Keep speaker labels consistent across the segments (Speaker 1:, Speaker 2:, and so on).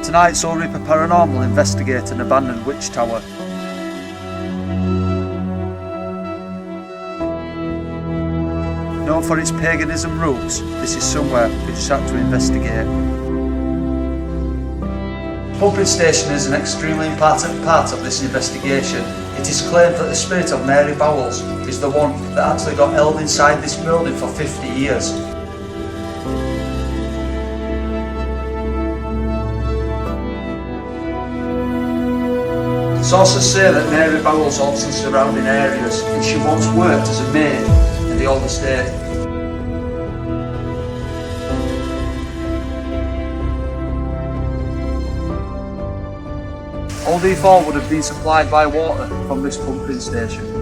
Speaker 1: Tonight, Soul Reaper Paranormal investigate an abandoned witch tower. Known for its paganism roots, this is somewhere we just had to investigate. Pumping station is an extremely important part of this investigation. It is claimed that the spirit of Mary Bolles is the one that actually got held inside this building for 50 years. Sources say that Mary Bolles haunts the surrounding areas, and she once worked as a maid in the old estate. All D4 would have been supplied by water from this pumping station.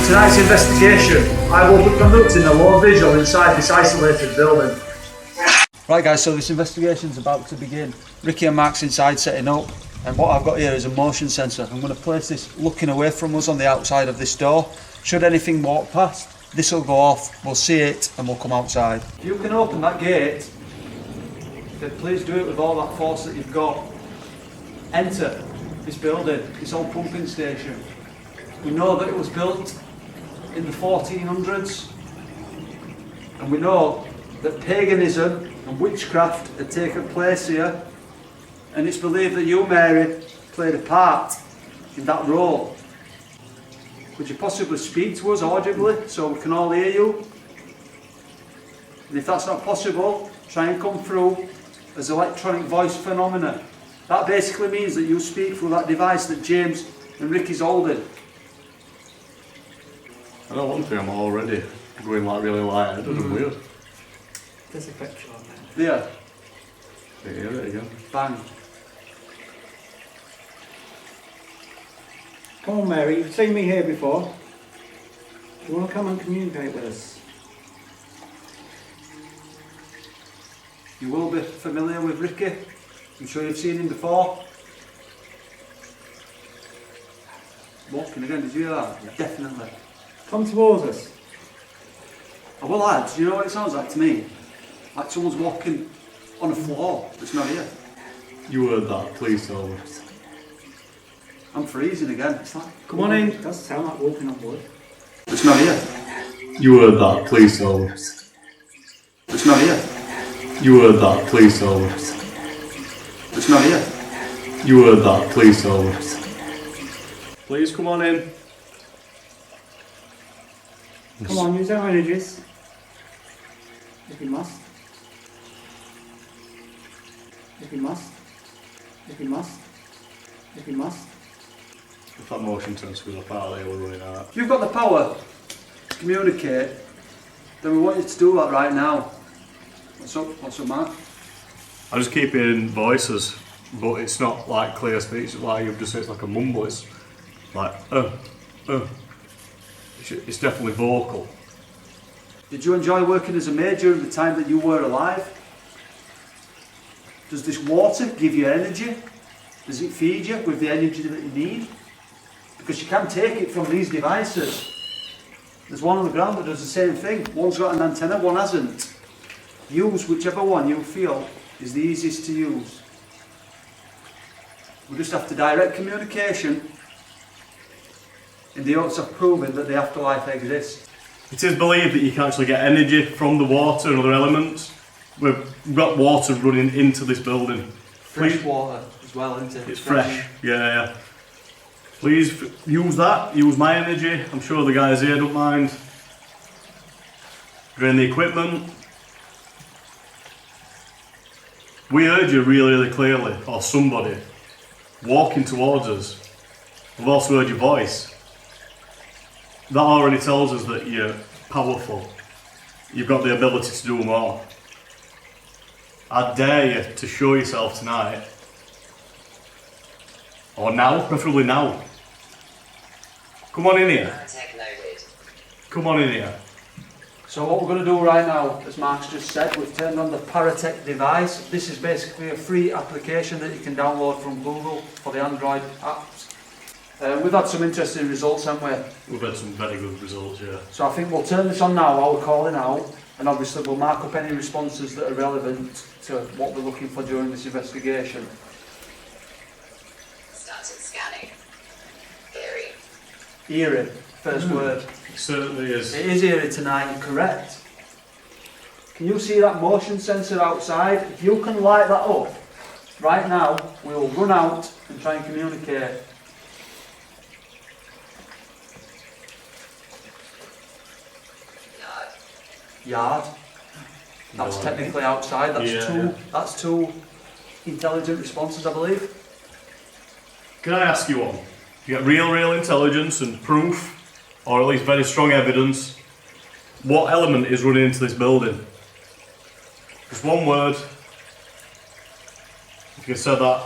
Speaker 1: Tonight's investigation, I will be conducting a low visual inside this isolated building. Right guys, so this investigation is about to begin. Ricky and Mark's inside setting up, and what I've got here is a motion sensor. I'm going to place this looking away from us on the outside of this door. Should anything walk past, this will go off, we'll see it and we'll come outside. If you can open that gate, then please do it with all that force that you've got. Enter this building, this old pumping station. We know that it was built in the 1400s, and we know that paganism and witchcraft had taken place here, and it's believed that you, Mary, played a part in that role. Could you possibly speak to us audibly so we can all hear you? And if that's not possible, try and come through as electronic voice phenomena. That basically means that you speak through that device that James and Ricky's holding.
Speaker 2: I don't want to, I'm already going like really light, it doesn't weird.
Speaker 3: There's a picture on there.
Speaker 2: Yeah. Hear it again.
Speaker 1: Bang.
Speaker 3: Come on Mary, you've seen me here before. Do you want to come and communicate with us?
Speaker 1: You will be familiar with Ricky. I'm sure you've seen him before. Walking again, did you hear that? Yeah. Definitely.
Speaker 3: Come towards us.
Speaker 1: Oh, well lads, you know what it sounds like to me? Like someone's walking on a floor that's not here.
Speaker 2: You heard that, please tell me.
Speaker 1: I'm freezing again.
Speaker 3: It's like, come on in. It does sound like walking on wood.
Speaker 1: It's not here.
Speaker 2: You heard that, please tell me.
Speaker 1: It's not here.
Speaker 2: You heard that, please tell me.
Speaker 1: It's not here.
Speaker 2: You heard that, please tell me. Please come on in.
Speaker 3: Come on, use our energies. If you must. If you must. If you must. If you must.
Speaker 2: If that motion sensor goes up out there, we're running out.
Speaker 1: If you've got the power to communicate, then we want you to do that right now. What's up? What's up, Mark?
Speaker 2: I just keep hearing voices, but it's not like clear speech, like you've just said, it's like a mumble, it's like, It's definitely vocal.
Speaker 1: Did you enjoy working as a maid during the time that you were alive? Does this water give you energy? Does it feed you with the energy that you need? Because you can take it from these devices. There's one on the ground that does the same thing. One's got an antenna, one hasn't. Use whichever one you feel is the easiest to use. We just have to direct communication in the hopes of proving that the afterlife exists.
Speaker 2: It is believed that you can actually get energy from the water and other elements. We've got water running into this building.
Speaker 1: Fresh water as well, isn't it?
Speaker 2: It's fresh, yeah. Please use that, use my energy. I'm sure the guys here don't mind. Drain the equipment. We heard you really, really clearly, or somebody, walking towards us. We've also heard your voice. That already tells us that you're powerful. You've got the ability to do more. I dare you to show yourself tonight. Or now, preferably now. Come on in here. Come on in here.
Speaker 1: So what we're going to do right now, as Mark's just said, we've turned on the Paratech device. This is basically a free application that you can download from Google for the Android apps. We've had some interesting results, haven't we?
Speaker 2: We've had some very good results, yeah.
Speaker 1: So I think we'll turn this on now while we're calling out, and obviously we'll mark up any responses that are relevant to what we're looking for during this investigation.
Speaker 4: Started scanning. Eerie.
Speaker 1: Eerie, first word.
Speaker 2: It certainly is.
Speaker 1: It is eerie tonight, you're correct. Can you see that motion sensor outside? If you can light that up, right now, we will run out and try and communicate. Yard. That's
Speaker 2: No.
Speaker 1: technically outside. That's
Speaker 2: Yeah.
Speaker 1: That's two intelligent responses, I believe.
Speaker 2: Can I ask you one? You get real intelligence and proof, or at least very strong evidence. What element is running into this building? Just one word. If you said that,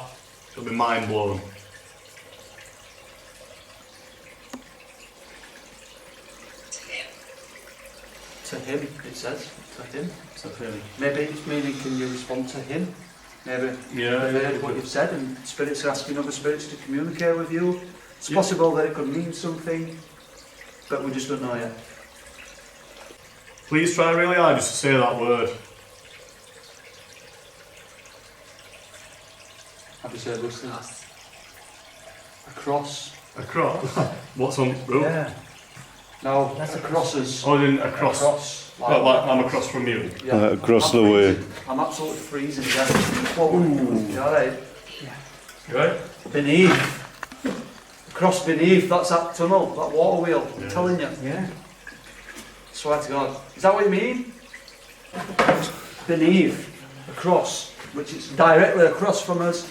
Speaker 2: it'll be mind blown.
Speaker 1: To him, it says. To him.
Speaker 2: Is that him?
Speaker 1: Maybe it's meaning, can you respond to him? Maybe
Speaker 2: Yeah.
Speaker 1: they've heard what you've said and spirits are asking other spirits to communicate with you. It's
Speaker 2: Yeah.
Speaker 1: possible that it could mean something, but we just don't know yet.
Speaker 2: Please try really hard just to say that word.
Speaker 1: Have you said listen? Across.
Speaker 2: Across? What's on roof?
Speaker 1: Yeah. No, that's across us.
Speaker 2: Oh, then across.
Speaker 1: Across.
Speaker 2: Like I'm across from you.
Speaker 1: Yeah.
Speaker 5: across
Speaker 1: I'm
Speaker 5: the way.
Speaker 1: freezing. I'm absolutely freezing. Yeah. Whoa. You alright?
Speaker 2: You right?
Speaker 1: Beneath. Across beneath, that's that tunnel, that water wheel. I'm
Speaker 2: Yeah.
Speaker 1: telling you.
Speaker 3: Yeah.
Speaker 1: Swear to God. Is that what you mean? Beneath. Across. Which is directly across from us.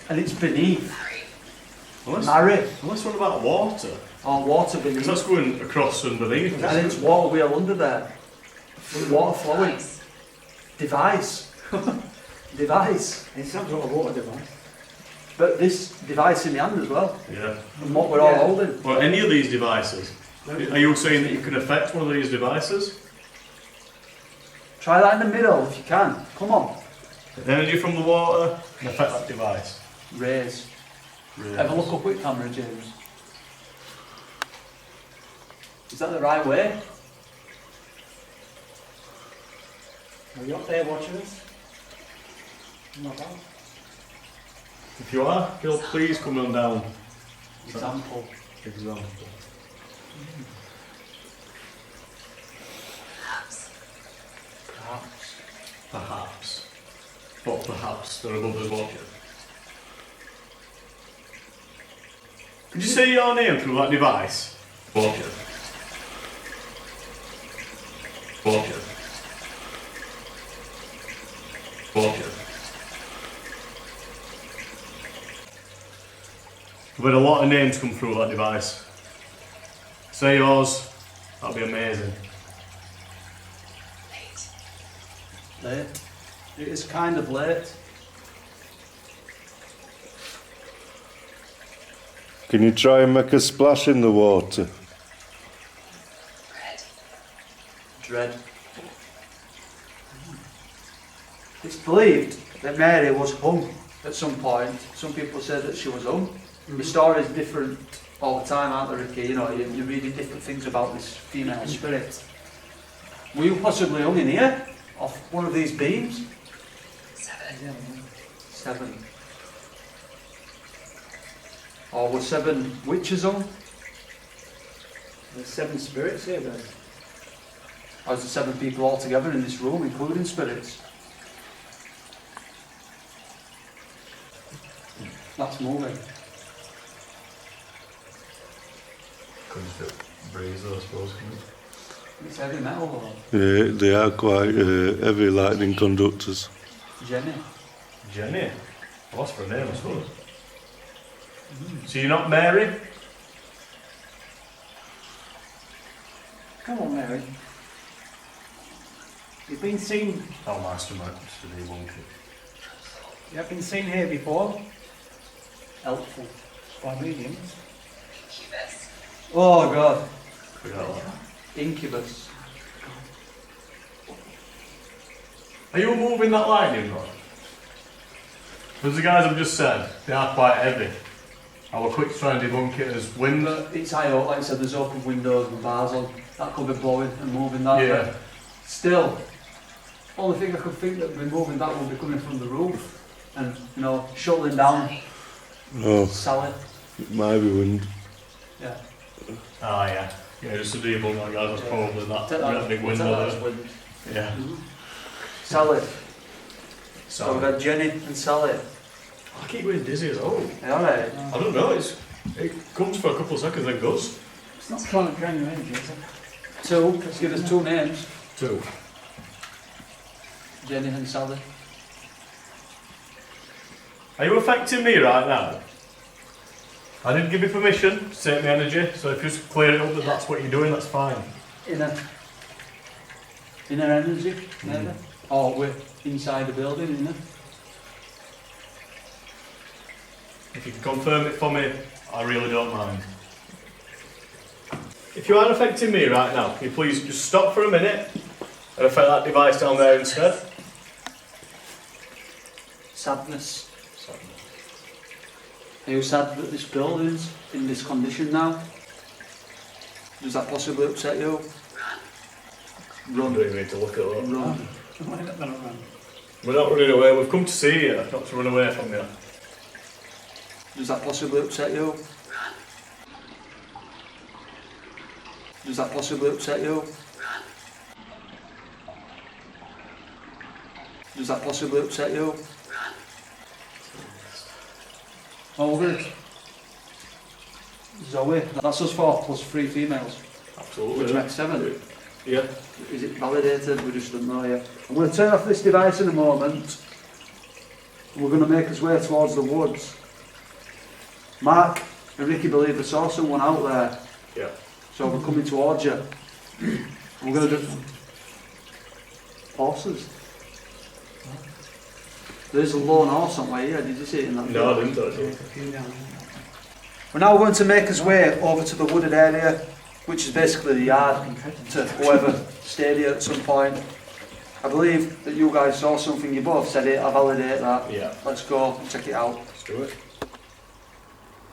Speaker 1: And it's beneath.
Speaker 2: Unless we're on about water.
Speaker 1: Or water
Speaker 2: Because
Speaker 1: beneath.
Speaker 2: that's going across and beneath.
Speaker 1: And it's water wheel under there. With water flowing. Device. Device.
Speaker 3: It's some sort of water device.
Speaker 1: But this device in the hand as well.
Speaker 2: Yeah.
Speaker 1: And what we're all
Speaker 3: Yeah.
Speaker 1: holding.
Speaker 2: Well, any of these devices. Are you saying that you can affect one of these devices?
Speaker 1: Try that in the middle if you can. Come on.
Speaker 2: The energy from the water can affect that device.
Speaker 1: Raise.
Speaker 2: Really.
Speaker 1: Have a look up with camera, James. Is that the right way?
Speaker 3: Are you up there watching us? Not bad.
Speaker 2: If you are, please come on down.
Speaker 1: Example.
Speaker 2: Example.
Speaker 1: Perhaps.
Speaker 2: Perhaps. But perhaps there are others watching. Could you say your name through that device? Watching. Watching. Watching. We've had a lot of names come through that device. Say yours, that'd be amazing.
Speaker 1: Late. It is kind of late.
Speaker 5: Can you try and make a splash in the water?
Speaker 1: Dread. It's believed that Mary was hung at some point. Some people say that she was hung. The story is different all the time, aren't they, Ricky? You know, you're reading different things about this female spirit. Were you possibly hung in here? Off one of these beams? 7. Or were 7 witches hung?
Speaker 3: There's 7 spirits here then.
Speaker 1: Or is there 7 people all together in this room, including spirits? That's moving.
Speaker 2: Could just breeze, I suppose, couldn't it?
Speaker 1: It's heavy metal or
Speaker 5: They are quite heavy lightning conductors.
Speaker 1: Jenny.
Speaker 2: Jenny. What's for a name, I suppose? So you're not Mary?
Speaker 3: Come on, Mary. You've been seen.
Speaker 2: Oh, master, mate. Just a monkey.
Speaker 3: You have been seen here before. Helpful by mediums.
Speaker 4: Incubus.
Speaker 1: Oh God.
Speaker 3: Incubus.
Speaker 2: Are you moving that lightning rod? Because the guys have just said they are quite heavy. I will quick try and debunk it as wind.
Speaker 1: It's high up, like I said, there's open windows and bars on. That could be blowing and moving that
Speaker 2: Yeah.
Speaker 1: way. Still, only thing I could think that would be moving that would be coming from the roof and, you know, shuttling down.
Speaker 5: No,
Speaker 1: Sally.
Speaker 5: it might be wind.
Speaker 1: Yeah.
Speaker 2: Ah, yeah. Yeah, just to debunk that, guys, that's probably that,
Speaker 1: Take
Speaker 2: that big window
Speaker 1: take that as
Speaker 2: there.
Speaker 1: wind.
Speaker 2: Yeah.
Speaker 1: Sally. So
Speaker 2: So,
Speaker 1: we've got Jenny and Sally.
Speaker 2: I keep getting dizzy as well.
Speaker 1: Yeah, alright.
Speaker 2: I don't know, it comes for a couple of seconds then goes.
Speaker 3: It's not trying to drain your energy, is it?
Speaker 1: Two, let's give us two names.
Speaker 2: Two.
Speaker 1: Jenny and Sally.
Speaker 2: Are you affecting me right now? I didn't give you permission to take my energy, so if you just clear it up that that's what you're doing, that's fine.
Speaker 1: Inner energy, maybe? Or we're inside the building, inner.
Speaker 2: If you can confirm it for me, I really don't mind. If you are affecting me right now, can you please just stop for a minute and affect that device down there instead?
Speaker 1: Sadness. Are you sad that this building's in this condition now? Does that possibly upset you?
Speaker 2: I don't even need to look at that.
Speaker 1: Run.
Speaker 3: We're not going to run.
Speaker 2: We're not running away, we've come to see you, not to run away from you.
Speaker 1: Does that possibly upset you? Does that possibly upset you? Does that possibly upset you? Oh, good. Zoe, that's us four plus 3 females,
Speaker 2: Absolutely.
Speaker 1: which makes 7.
Speaker 2: Yeah.
Speaker 1: Is it validated? We just don't know yet. I'm going to turn off this device in a moment. We're going to make us way towards the woods. Mark and Ricky believe they saw someone out there,
Speaker 2: Yeah.
Speaker 1: so we're coming towards you. We're going to do horses. There's a lone horse somewhere here. Did you see it in that?
Speaker 2: No, I didn't actually.
Speaker 3: A few down.
Speaker 1: We're now going to make us way over to the wooded area, which is basically the yard to whoever stayed here at some point. I believe that you guys saw something. You both said it. I validate that.
Speaker 2: Yeah.
Speaker 1: Let's go and check it out.
Speaker 2: Let's do it.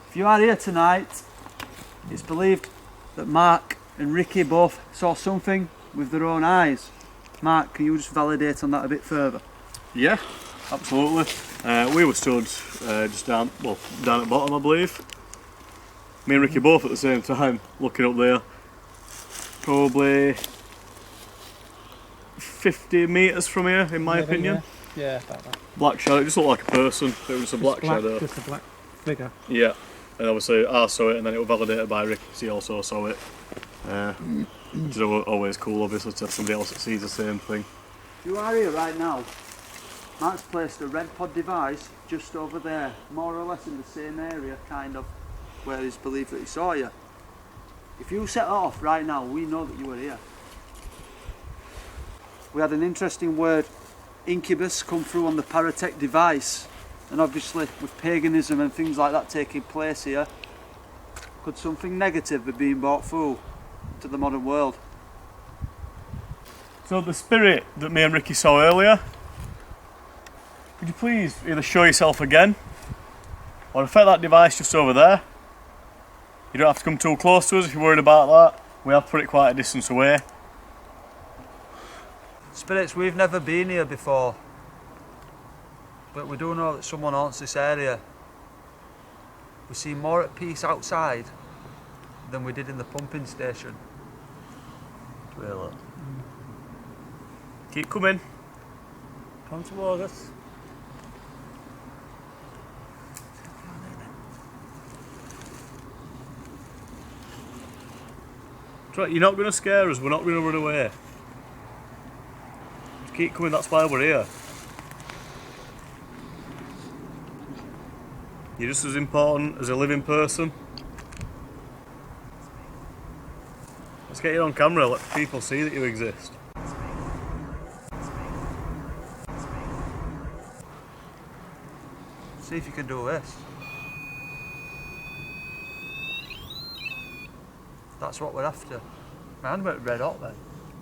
Speaker 1: If you are here tonight, it's believed that Mark and Ricky both saw something with their own eyes. Mark, can you just validate on that a bit further?
Speaker 2: Yeah, absolutely. We were stood just down at the bottom, I believe. Me and Ricky both at the same time, looking up there. Probably 50 metres from here, in my opinion.
Speaker 3: Yeah, about that.
Speaker 2: Black shadow, it just looked like a person. It was a black shadow.
Speaker 3: Just a black figure.
Speaker 2: Yeah, and obviously I saw it, and then it was validated by Ricky, 'cause he also saw it. It's always cool, obviously, to have somebody else that sees the same thing.
Speaker 1: You are here right now. Mark's placed a red pod device just over there, more or less in the same area, kind of, where it's believed that he saw you. If you set off right now, we know that you were here. We had an interesting word, incubus, come through on the Paratech device, and obviously with paganism and things like that taking place here, could something negative be being brought through to the modern world?
Speaker 2: So the spirit that me and Ricky saw earlier, could you please either show yourself again, or affect that device just over there? You don't have to come too close to us if you're worried about that. We have put it quite a distance away.
Speaker 1: Spirits, we've never been here before, but we do know that someone haunts this area. We seem more at peace outside than we did in the pumping station.
Speaker 2: Really? Keep coming. Come towards us. That's right, you're not going to scare us, we're not going to run away. Just keep coming, that's why we're here. You're just as important as a living person. Let's Get you on camera, let people see that you exist.
Speaker 1: See if you can do this. That's what we're after. My hand went red hot then.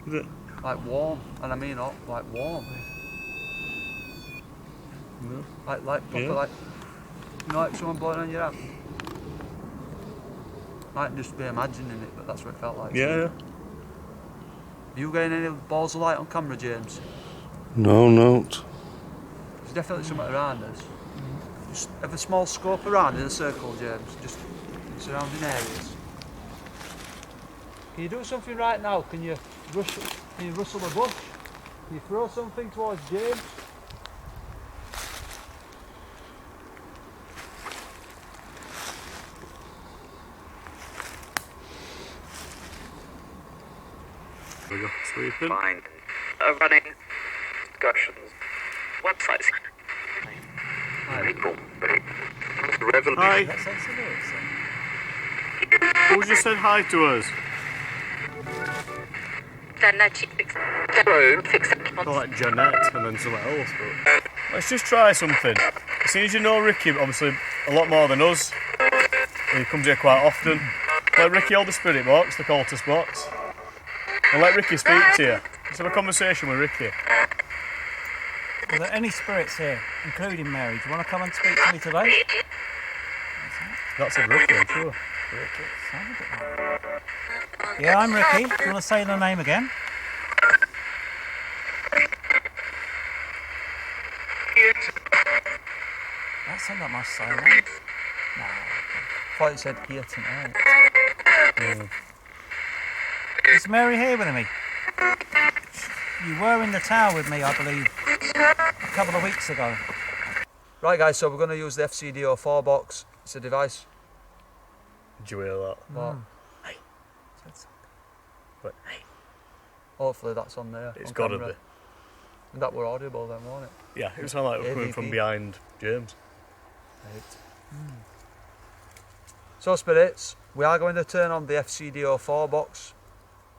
Speaker 2: Is it?
Speaker 1: Like warm, and I mean hot, like warm.
Speaker 2: No.
Speaker 1: Like proper,
Speaker 2: Yeah.
Speaker 1: like, you know, like someone blowing on your hand. Might just be imagining it, but that's what it felt like.
Speaker 2: Yeah, yeah.
Speaker 1: Are you getting any balls of light on camera, James?
Speaker 5: No, not.
Speaker 1: There's definitely something around us. Just have a small scope around in a circle, James, just in surrounding areas. Can you do something right now? Can you rustle a bush? Can you throw something towards James?
Speaker 2: There we go. Sleeping.
Speaker 4: Fine. Running discussions. Websites.
Speaker 2: Hi. Who just said hi to us? I like Jeanette and then someone else, but let's just try something. As soon as you know Ricky, obviously a lot more than us, and he comes here quite often, let Ricky hold the spirit box, the cultist box, and let Ricky speak to you. Let's have a conversation with Ricky.
Speaker 3: Are there any spirits here, including Mary? Do you want to come and speak to me today?
Speaker 2: That's a Ricky, I'm sure.
Speaker 3: Sound a bit like- Yeah, I'm Ricky. Do you want to say the name again? That sounded like my surname. No.
Speaker 1: I thought you said here tonight.
Speaker 3: Is Mary here with me? You were in the tower with me, I believe, a couple of weeks ago.
Speaker 1: Right guys, so we're going to use the FCDO4 box. It's a device.
Speaker 2: Did you hear that?
Speaker 1: What?
Speaker 2: Hey. But hey,
Speaker 1: Hopefully that's on there.
Speaker 2: it's
Speaker 1: on
Speaker 2: got to
Speaker 1: camera.
Speaker 2: be.
Speaker 1: And that were audible then, won't it?
Speaker 2: Yeah, it sounded like we're coming from
Speaker 1: AVP.
Speaker 2: behind James.
Speaker 1: So spirits, we are going to turn on the FCDO4 box.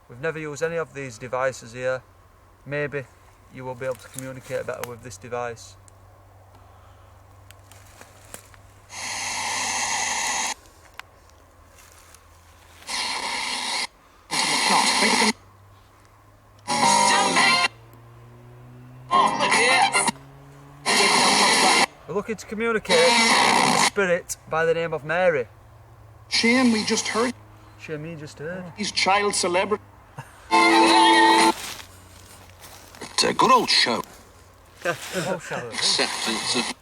Speaker 1: We've never used any of these devices here. Maybe you will be able to communicate better with this device. We're looking to communicate with a spirit by the name of Mary.
Speaker 6: Shame we just heard
Speaker 1: Shame you just heard.
Speaker 6: he's child celebrity. It's a good old show.
Speaker 3: Oh, shut up.
Speaker 6: Acceptance of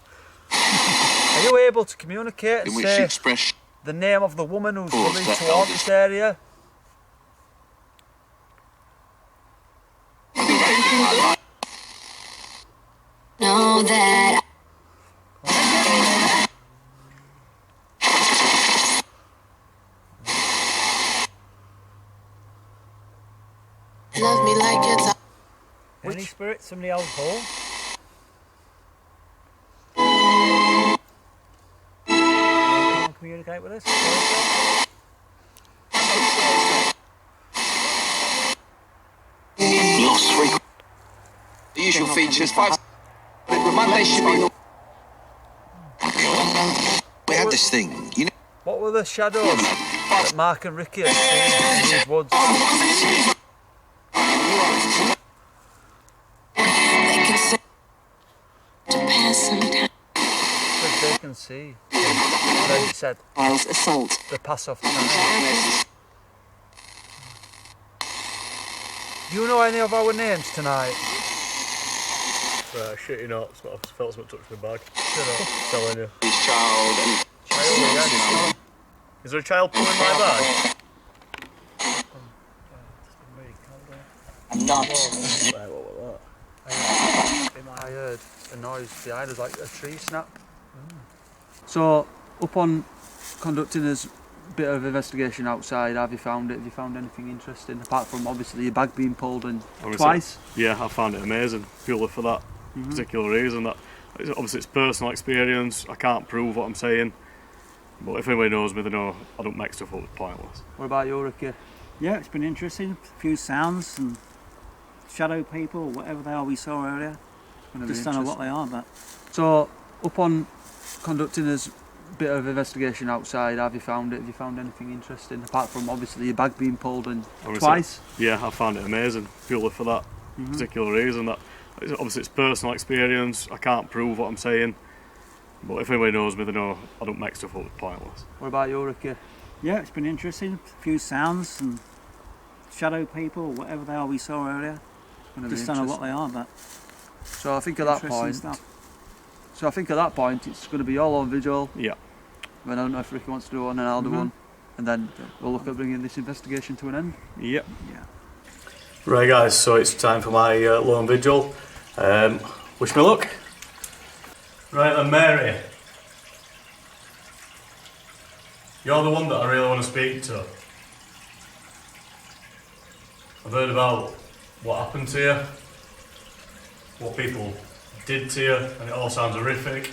Speaker 1: Are you able to communicate and
Speaker 6: in which
Speaker 1: say
Speaker 6: express
Speaker 1: the name of the woman who's
Speaker 6: Oh,
Speaker 1: believed
Speaker 6: that
Speaker 1: to haunt this area?
Speaker 7: Know that love me like it's a
Speaker 3: Any spirits from the old hall? Anyone can communicate with us?
Speaker 6: lost frequency. The usual features 5 Monday should be we have this thing, you know.
Speaker 1: What were the shadows that Mark and Ricky had seen in these woods?
Speaker 7: they can say to pass some time.
Speaker 1: Because they can see. And then it said,
Speaker 7: Assault.
Speaker 1: the pass off time. Do you know any of our names tonight?
Speaker 2: Right, shit you not, I felt something touch my bag.
Speaker 1: Shut up.
Speaker 2: Telling you.
Speaker 6: His child and
Speaker 1: Child again.
Speaker 2: Is there a child pulling my bag?
Speaker 6: not
Speaker 2: Right, what was that?
Speaker 1: I heard a noise behind us, like a tree snap. So, upon conducting this bit of investigation outside, have you found it? Have you found anything interesting? Apart from obviously your bag being pulled in
Speaker 2: Obviously,
Speaker 1: twice.
Speaker 2: Yeah, I found it amazing, purely for that particular reason. That obviously it's personal experience. I can't prove what I'm saying, but if anybody knows me, they know I don't make stuff up. It's pointless.
Speaker 1: What about you, Ricky?
Speaker 3: Yeah, it's been interesting. A few sounds and shadow people, whatever they are we saw earlier. Just don't know what they are, but...
Speaker 1: So, upon conducting this bit of investigation outside, have you found it? Have you found anything interesting, apart from obviously your bag being pulled in twice?
Speaker 2: Yeah, I found it amazing, purely for that particular reason. That obviously it's personal experience, I can't prove what I'm saying, but if anybody knows me, they know I don't make stuff up, it's pointless.
Speaker 1: What about you, Ricky?
Speaker 3: Yeah, it's been interesting. A few sounds and shadow people, whatever they are we saw earlier. Just don't know what they are, but...
Speaker 1: So I think at that point...
Speaker 3: stuff.
Speaker 1: So I think at that point it's going to be all on vigil.
Speaker 2: Yeah.
Speaker 1: I don't know if Ricky wants to do one and I'll do one. And then we'll look at bringing this investigation to an end.
Speaker 2: Yep.
Speaker 3: Yeah.
Speaker 2: Right guys, so it's time for my lone vigil. Wish me luck. Right then, Mary. You're the one that I really want to speak to. I've heard about what happened to you, what people did to you, and it all sounds horrific.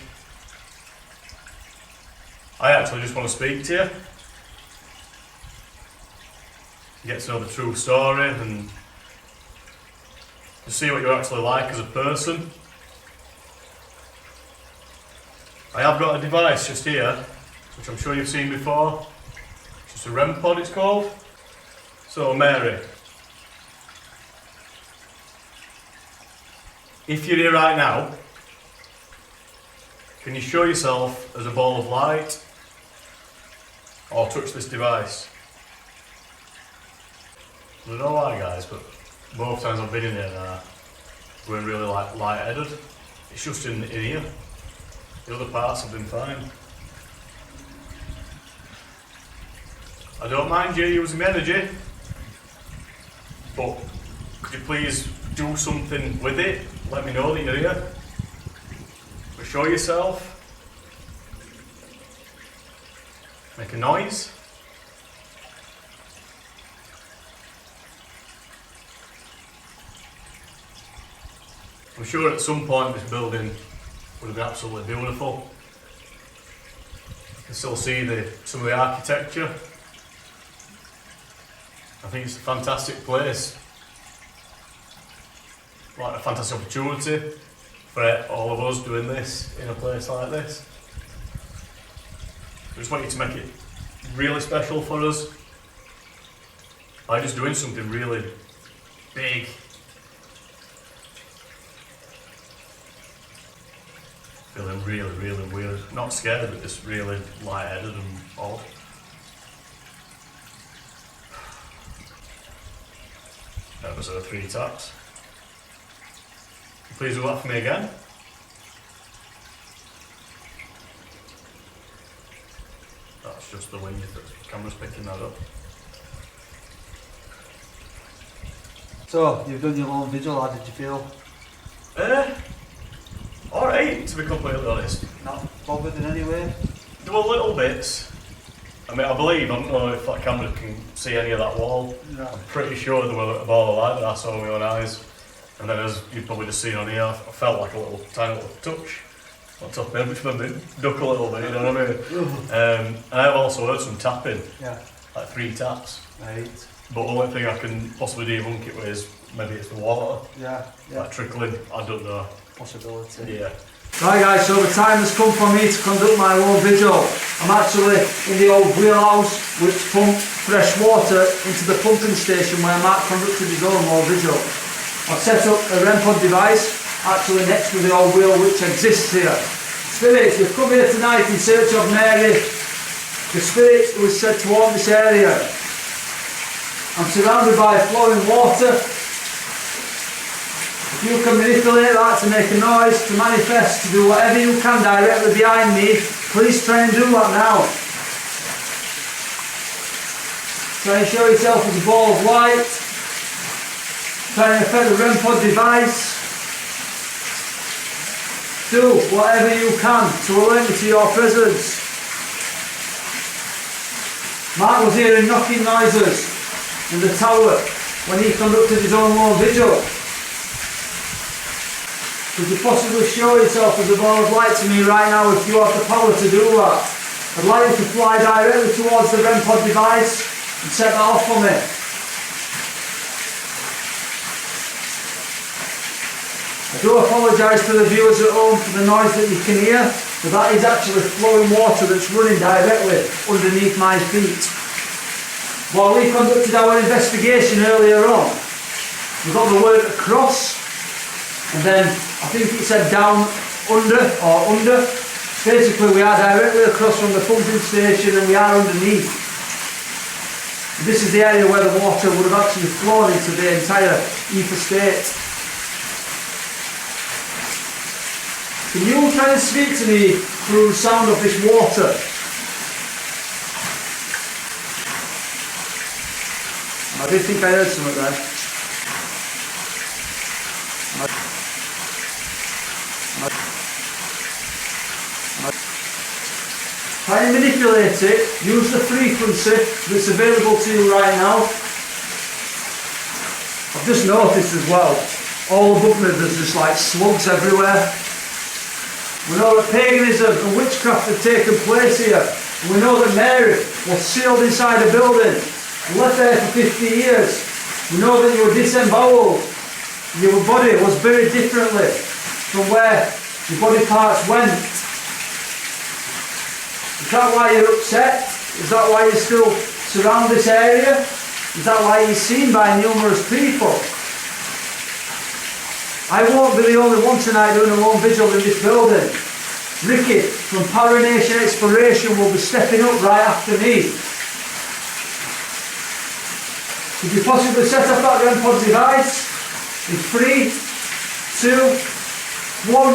Speaker 2: I actually just want to speak to you, get to know the true story and to see what you're actually like as a person. I have got a device just here, which I'm sure you've seen before. It's just a REM pod, it's called. So Mary, if you're here right now, can you show yourself as a ball of light or touch this device? I don't know why guys, but both times I've been in here now, we're really light-headed. It's just in here. The other parts have been fine. I don't mind you using my energy, but could you please do something with it? Let me know that you're here. But show yourself. Make a noise. I'm sure at some point this building would have been absolutely beautiful. You can still see some of the architecture. I think it's a fantastic place. Like a fantastic opportunity for all of us doing this in a place like this. I just want you to make it really special for us by just doing something really big. Feeling really, really weird. Not scared, but just really light-headed and odd. That was 3 taps. Please do that for me again. That's just the wind, the camera's picking that up.
Speaker 1: So, you've done your lone vigil, how did you feel?
Speaker 2: Alright, to be completely honest.
Speaker 1: Not bothered in any way?
Speaker 2: There were little bits. I mean, I don't know if that camera can see any of that wall.
Speaker 1: No.
Speaker 2: I'm pretty sure there were a ball of light that I saw with my own eyes. And then as you've probably just seen on here, I felt like a tiny little touch on top of me, which made me duck a little bit, you know what I mean? And I have also heard some tapping, like 3 taps.
Speaker 1: Right.
Speaker 2: But the only thing I can possibly debunk it with is maybe it's the water, like trickling, I don't know.
Speaker 1: Possibility.
Speaker 2: Yeah.
Speaker 1: Right guys, so the time has come for me to conduct my lone vigil. I'm actually in the old wheelhouse which pumped fresh water into the pumping station where Mark conducted his own lone vigil. I've set up a REM pod device actually next to the old wheel which exists here. Spirits, we've come here tonight in search of Mary, the spirit who is said to haunt this area. I'm surrounded by flowing water. If you can manipulate that to make a noise, to manifest, to do whatever you can directly behind me, please try and do that now. Try and show yourself as a ball of light. Try and affect the REM pod device. Do whatever you can to alert me to your presence. Mark was hearing knocking noises in the tower when he conducted his own lone vigil. Could you possibly show yourself as a ball of light to me right now if you have the power to do that? I'd like you to fly directly towards the REM pod device and set that off for me. do apologise to the viewers at home for the noise that you can hear, but that is actually flowing water that's running directly underneath my feet. While we conducted our investigation earlier on, we got the word across, and then I think it said down under or under. Basically we are directly across from the pumping station and we are underneath. This is the area where the water would have actually flown into the entire Heath estate. Can you try and speak to me through the sound of this water? I did think I heard something there. Try and manipulate it, use the frequency that's available to you right now. I've just noticed as well, all above me there's just like slugs everywhere. We know that paganism and witchcraft have taken place here. And we know that Mary was sealed inside a building and left there for 50 years. We know that you were disemboweled. Your body was buried differently from where your body parts went. Is that why you're upset? Is that why you still surround this area? Is that why you're seen by numerous people? I won't be the only one tonight doing a lone vigil in this building. Ricky from Paranation Exploration will be stepping up right after me. Could you possibly set up that REM pod device? In 3, 2, 1.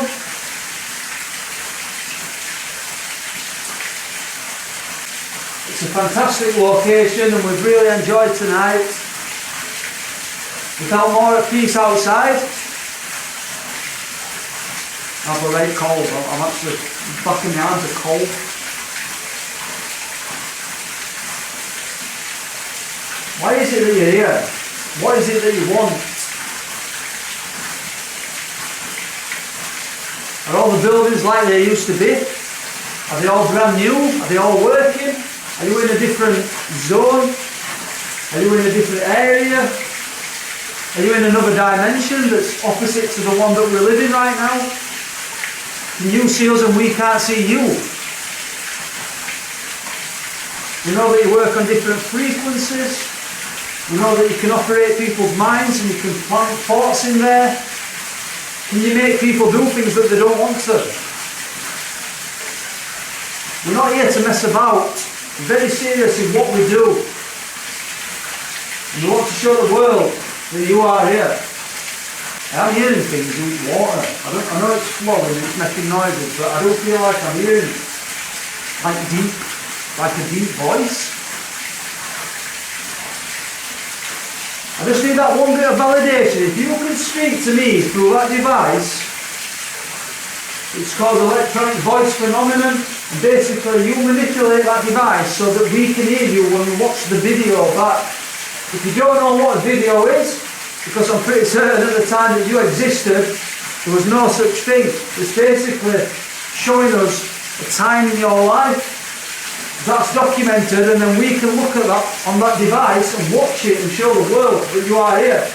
Speaker 1: It's a fantastic location and we've really enjoyed tonight. We felt more at peace outside. I'm right cold. I'm actually back in my hands are cold. Why is it that you're here? What is it that you want? Are all the buildings like they used to be? Are they all brand new? Are they all working? Are you in a different zone? Are you in a different area? Are you in another dimension that's opposite to the one that we're living right now? Can you see us and we can't see you? We know that you work on different frequencies. We know that you can operate people's minds and you can plant thoughts in there. Can you make people do things that they don't want to? We're not here to mess about. We're very serious in what we do. And we want to show the world that you are here. I'm hearing things in water. I know it's flowing and it's making noises, but I don't feel like I'm hearing like a deep voice. I just need that one bit of validation. If you can speak to me through that device, it's called electronic voice phenomenon, and basically you manipulate that device so that we can hear you when we watch the video back. If you don't know what a video is, because I'm pretty certain at the time that you existed, there was no such thing. It's basically showing us a time in your life that's documented, and then we can look at that on that device and watch it and show the world that you are here.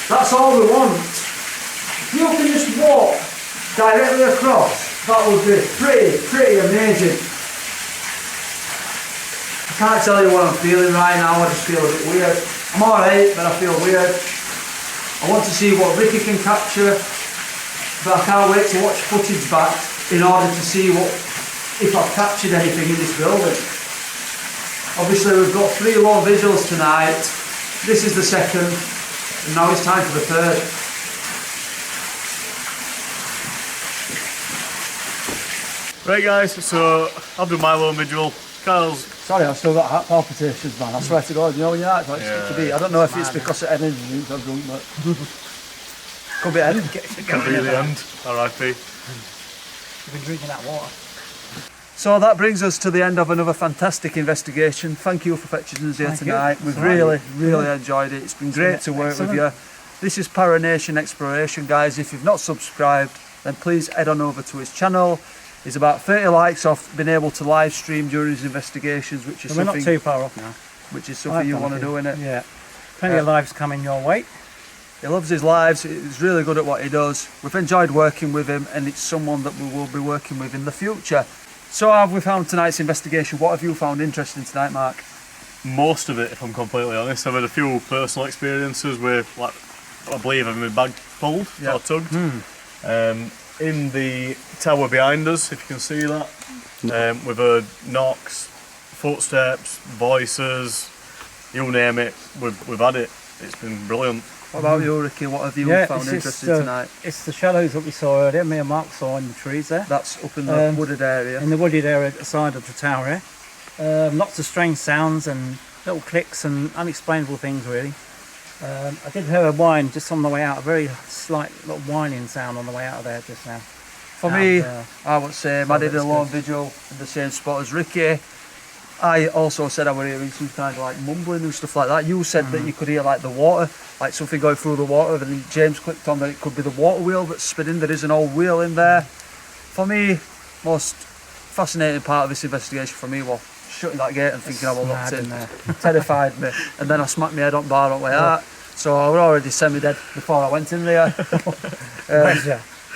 Speaker 1: That's all we want. If you can just walk directly across, that would be pretty amazing. I can't tell you what I'm feeling right now, I just feel a bit weird. I'm alright, but I feel weird. I want to see what Ricky can capture, but I can't wait to watch footage back in order to see if I've captured anything in this building. Obviously we've got 3 lone visuals tonight. This is the second, and now it's time for the third.
Speaker 2: Right guys, so I've done my lone vigil. Kyle's...
Speaker 1: Sorry, I've still got heart palpitations, man. I swear to God, you know when you're like to be. I don't know if it's because of energy drinks I've drunk, but could be end.
Speaker 2: Could be the end. R.I.P.
Speaker 3: You've been drinking that water.
Speaker 1: So that brings us to the end of another fantastic investigation. Thank you for fetching us here tonight. We've really enjoyed it. It's been great to work with you. This is Paranation Exploration, guys. If you've not subscribed, then please head on over to his channel. He's about 30 likes off being able to live stream during his investigations, which is
Speaker 3: We're
Speaker 1: something.
Speaker 3: not too far off now.
Speaker 1: Which is something you want to do, innit?
Speaker 3: Yeah. Plenty of lives coming your way.
Speaker 1: He loves his lives, he's really good at what he does. We've enjoyed working with him, and it's someone that we will be working with in the future. So have we found tonight's investigation? What have you found interesting tonight, Mark?
Speaker 2: Most of it, if I'm completely honest. I've had a few personal experiences with, like, I believe having my bag pulled or tugged. In the tower behind us, if you can see that, we've heard knocks, footsteps, voices, you name it, we've had it. It's been brilliant.
Speaker 1: What about you, Ricky? What have you found interesting tonight?
Speaker 3: It's the shadows that we saw earlier, me and Mark saw in the trees there.
Speaker 1: That's up in the wooded area.
Speaker 3: In the wooded area at the side of the tower here. Lots of strange sounds and little clicks and unexplainable things really. I did hear a whine just on the way out, a very slight little whining sound on the way out of there just now.
Speaker 1: For me, I would say I did a lone vigil in the same spot as Ricky. I also said I was hearing some kind of like mumbling and stuff like that. You said that you could hear like the water, like something going through the water, and then James clicked on that it could be the water wheel that's spinning. There is an old wheel in there. For me, most fascinating part of this investigation for me was shutting that gate and thinking I was locked in there. Terrified me. And then I smacked my head on bar up like that. So I was already semi-dead before I went in there.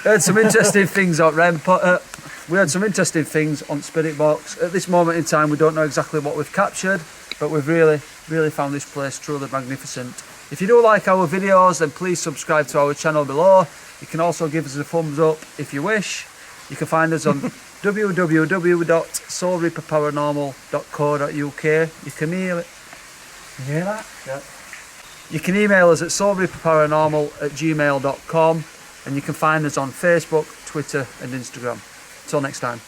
Speaker 1: Heard some interesting things on REM Potter. We had some interesting things on Spirit Box. At this moment in time, we don't know exactly what we've captured, but we've really found this place truly magnificent. If you do like our videos, then please subscribe to our channel below. You can also give us a thumbs up if you wish. You can find us on www.soulreaperparanormal.co.uk. You can email it. You hear that? Yeah. You can email us at soulreaperparanormal@gmail.com, and you can find us on Facebook, Twitter and Instagram. Until next time.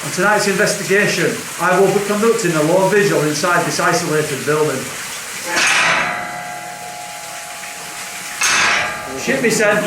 Speaker 1: On tonight's investigation, I will be conducting a low visual inside this isolated building. Shit me, said.